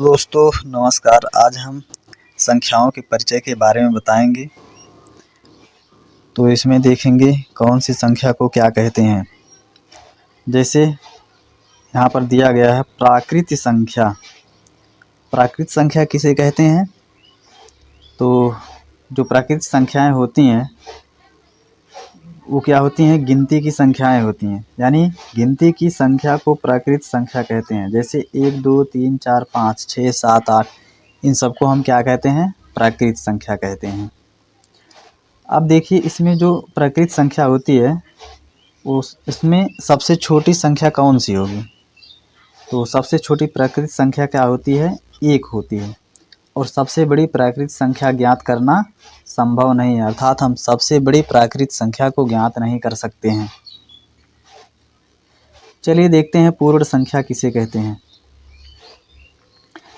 दोस्तों नमस्कार। आज हम संख्याओं के परिचय के बारे में बताएंगे। तो इसमें देखेंगे कौन सी संख्या को क्या कहते हैं। जैसे यहाँ पर दिया गया है प्राकृत संख्या। प्राकृत संख्या किसे कहते हैं? तो जो प्राकृत संख्याएं होती हैं वो क्या होती हैं? गिनती की संख्याएं होती हैं, यानी गिनती की संख्या को प्राकृत संख्या कहते हैं। जैसे 1 2 3 4 5 6 7 8, इन सबको हम क्या कहते हैं? प्राकृत संख्या कहते हैं। अब देखिए इसमें जो प्राकृत संख्या होती है वो इसमें सबसे छोटी संख्या कौन सी होगी? तो सबसे छोटी प्राकृत संख्या क्या होती है? 1 होती है। और सबसे बड़ी प्राकृत संख्या ज्ञात करना संभव नहीं है, अर्थात हम सबसे बड़ी प्राकृत संख्या को ज्ञात नहीं कर सकते हैं। चलिए देखते हैं पूर्ण संख्या किसे कहते हैं।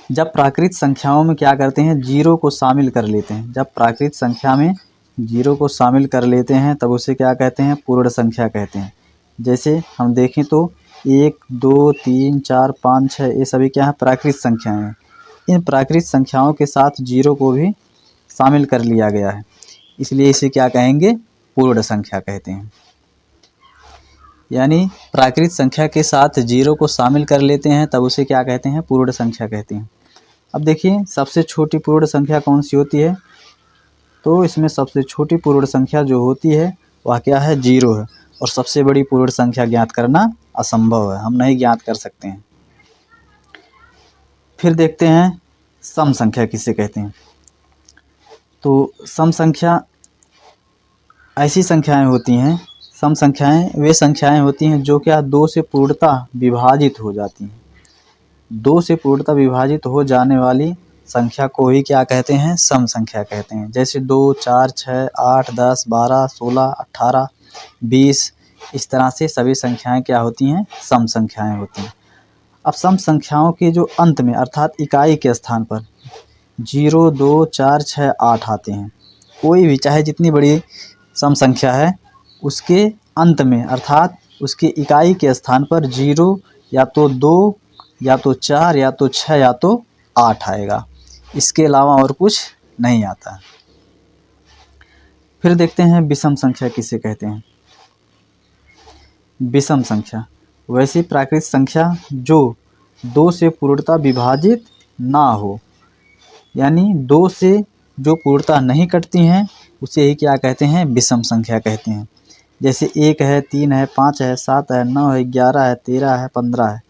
जब प्राकृत संख्याओं में क्या करते हैं? जीरो को शामिल कर लेते हैं। जब प्राकृत संख्या में जीरो को शामिल कर लेते हैं तब उसे क्या कहते हैं? पूर्ण संख्या कहते हैं। जैसे हम देखें तो 1 2 3 4 5 6 ये सभी क्या है? प्राकृत संख्याएं हैं। इन प्राकृत संख्याओं के साथ जीरो को भी शामिल कर लिया गया है, इसलिए इसे क्या कहेंगे? पूर्ण संख्या कहते हैं। यानी प्राकृत संख्या के साथ जीरो को शामिल कर लेते हैं तब उसे क्या कहते हैं? पूर्ण संख्या कहते हैं। अब देखिए सबसे छोटी पूर्ण संख्या कौन सी होती है? तो इसमें सबसे छोटी पूर्ण संख्या जो होती है वह क्या है? जीरो है। और सबसे बड़ी पूर्ण संख्या ज्ञात करना असंभव है, हम नहीं ज्ञात कर सकते हैं। फिर देखते हैं सम संख्या किसे कहते हैं। तो सम संख्या ऐसी संख्याएं होती हैं, सम संख्याएं वे संख्याएं होती हैं जो क्या 2 से पूर्णतः विभाजित हो जाती हैं। 2 से पूर्णतः विभाजित हो जाने वाली संख्या को ही क्या कहते हैं? सम संख्या कहते हैं। जैसे 2 4 6 8 10 12 16 18 20, इस तरह से सभी संख्याएं क्या होती हैं? सम संख्याएं होती हैं। अब सम संख्याओं के जो अंत में अर्थात इकाई के स्थान पर 0 2 4 6 8 आते हैं। कोई भी चाहे जितनी बड़ी सम संख्या है उसके अंत में अर्थात उसके इकाई के स्थान पर 0 या तो 2 या तो 4 या तो 6 या तो 8 आएगा, इसके अलावा और कुछ नहीं आता। फिर देखते हैं विषम संख्या किसे कहते हैं। विषम संख्या वैसी प्राकृत संख्या जो 2 से पूर्णतः विभाजित ना हो, यानी 2 से जो पूर्णतः नहीं कटती हैं उसे ही क्या कहते हैं? विषम संख्या कहते हैं। जैसे 1 है 3 है 5 है 7 है 9 है 11 है 13 है 15 है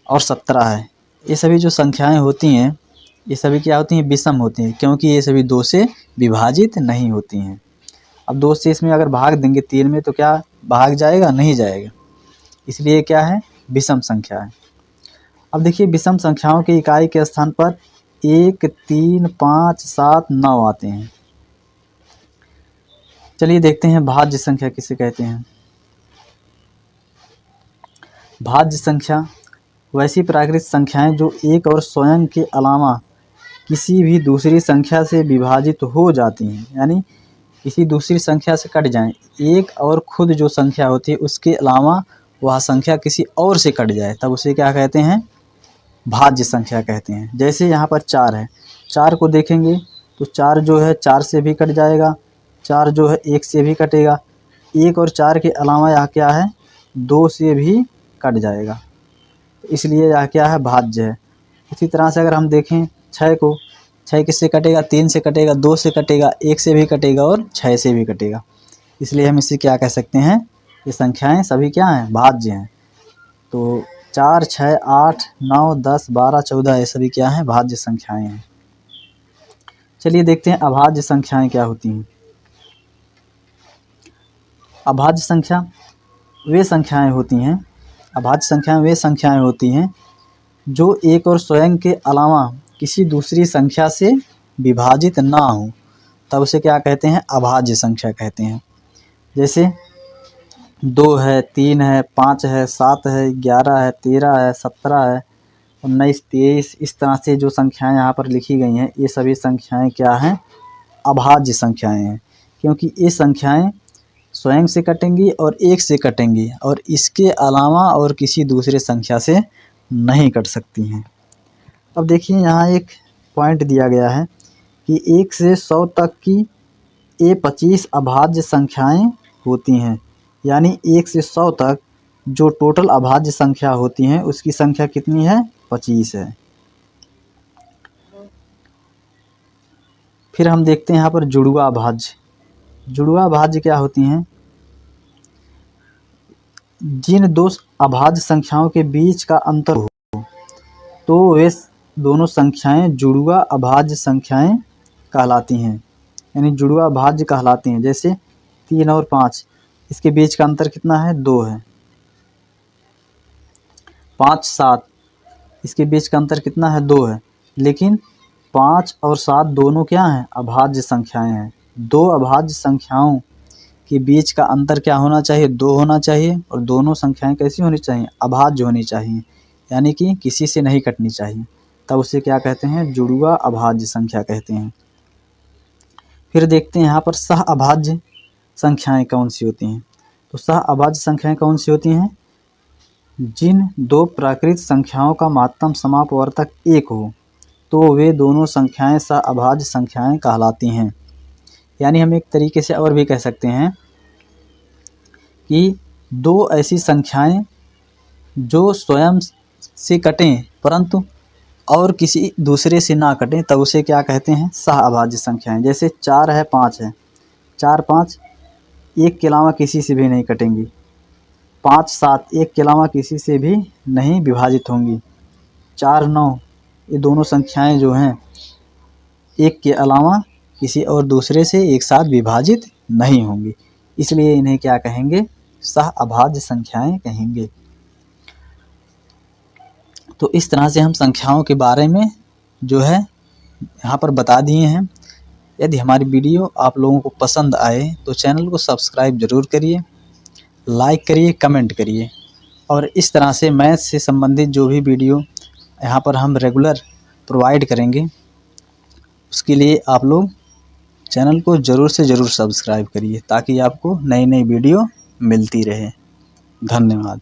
और 17 है। ये सभी जो संख्याएं होती हैं ये सभी क्या होती हैं? विषम होती हैं, क्योंकि ये सभी 2 से विभाजित नहीं होती हैं। अब 2 से इसमें अगर भाग देंगे 3 में तो क्या भाग जाएगा? नहीं जाएगा, इसलिए क्या है? विषम संख्या है। अब देखिए विषम संख्याओं की इकाई के स्थान पर 1 3 5 7 9 आते हैं। चलिए देखते हैं भाज्य संख्या किसे कहते हैं। भाज्य संख्या वैसी प्राकृत संख्याएं जो एक और स्वयं के अलावा किसी भी दूसरी संख्या से विभाजित हो जाती हैं, यानी किसी दूसरी संख्या से कट जाएं। एक और खुद जो संख्या होती है उसके अलावा वह संख्या किसी और से कट जाए तब उसे क्या कहते हैं? भाज्य संख्या कहते हैं। जैसे यहाँ पर 4 है, 4 को देखेंगे तो 4 जो है 4 से भी कट जाएगा, 4 जो है 1 से भी कटेगा, 1 और 4 के अलावा यह क्या है? 2 से भी कट जाएगा, इसलिए यह क्या है? भाज्य है। इसी तरह से अगर हम देखें 6 को, 6 किससे कटेगा? 3 से कटेगा, 2 से कटेगा, 1 से भी कटेगा और 6 से भी कटेगा, इसलिए हम इसे क्या कह सकते हैं? ये संख्याएं सभी क्या हैं? भाज्य हैं। तो 4 6 8 9 10 12 14 ये सभी क्या हैं? भाज्य संख्याएं हैं। चलिए देखते हैं अभाज्य संख्याएं क्या होती हैं। अभाज्य संख्या वे संख्याएं होती हैं, अभाज्य संख्याएं वे संख्याएं होती हैं जो एक और स्वयं के अलावा किसी दूसरी संख्या से विभाजित ना हो, तब उसे क्या कहते हैं? अभाज्य संख्या कहते हैं। जैसे 2 है 3 है 5 है 7 है 11 है 13 है 17 है 19 23, इस तरह से जो संख्याएं यहाँ पर लिखी गई हैं ये सभी संख्याएं क्या हैं? अभाज्य संख्याएं हैं, क्योंकि ये संख्याएं स्वयं से कटेंगी और 1 से कटेंगी और इसके अलावा और किसी दूसरे संख्या से नहीं कट सकती हैं। अब देखिए यहाँ एक पॉइंट दिया गया है कि 1 से 100 तक की ये 25 अभाज्य संख्याएं होती हैं, यानी 1 से 100 तक जो टोटल अभाज्य संख्या होती हैं उसकी संख्या कितनी है? 25 है। फिर हम देखते हैं यहाँ पर जुड़वा अभाज्य। जुड़वा अभाज्य क्या होती हैं? जिन दो अभाज्य संख्याओं के बीच का अंतर हो तो वे दोनों संख्याएं जुड़वा अभाज्य संख्याएं कहलाती हैं, यानी जुड़वा अभाज्य कहलाती हैं। जैसे 3 और 5, इसके बीच का अंतर कितना है? 2 है। 5, 7, इसके बीच का अंतर कितना है? 2 है। लेकिन 5 और 7 दोनों क्या हैं? अभाज्य संख्याएं हैं। दो अभाज्य संख्याओं के बीच का अंतर क्या होना चाहिए? 2 होना चाहिए। और दोनों संख्याएं कैसी होनी चाहिए? अभाज्य होनी चाहिए, यानी कि किसी से नहीं कटनी चाहिए। तब उसे क्या कहते हैं? जुड़वा अभाज्य संख्या कहते हैं। फिर देखते हैं यहाँ पर सह अभाज्य संख्याएं कौन सी होती हैं। तो सह अभाज्य संख्याएं कौन सी होती हैं? जिन दो प्राकृत संख्याओं का महत्तम समापवर्तक 1 हो तो वे दोनों संख्याएं सह अभाज्य संख्याएं कहलाती हैं। यानी हम एक तरीके से और भी कह सकते हैं कि दो ऐसी संख्याएं जो स्वयं से कटें परंतु और किसी दूसरे से ना कटें, तब उसे क्या कहते हैं? सह अभाज्य संख्याएं। जैसे 4 है, 5 है, 4, 5 एक के अलावा किसी से भी नहीं कटेंगी। 5, 7 एक के अलावा किसी से भी नहीं विभाजित होंगी। 4, 9 ये दोनों संख्याएं जो हैं एक के अलावा किसी और दूसरे से एक साथ विभाजित नहीं होंगी, इसलिए इन्हें क्या कहेंगे? सह अभाज्य संख्याएं कहेंगे। तो इस तरह से हम संख्याओं के बारे में जो है यहाँ पर बता दिए हैं। यदि हमारी वीडियो आप लोगों को पसंद आए तो चैनल को सब्सक्राइब ज़रूर करिए, लाइक करिए, कमेंट करिए। और इस तरह से मैथ से संबंधित जो भी वीडियो यहाँ पर हम रेगुलर प्रोवाइड करेंगे उसके लिए आप लोग चैनल को ज़रूर से ज़रूर सब्सक्राइब करिए ताकि आपको नई नई वीडियो मिलती रहे। धन्यवाद।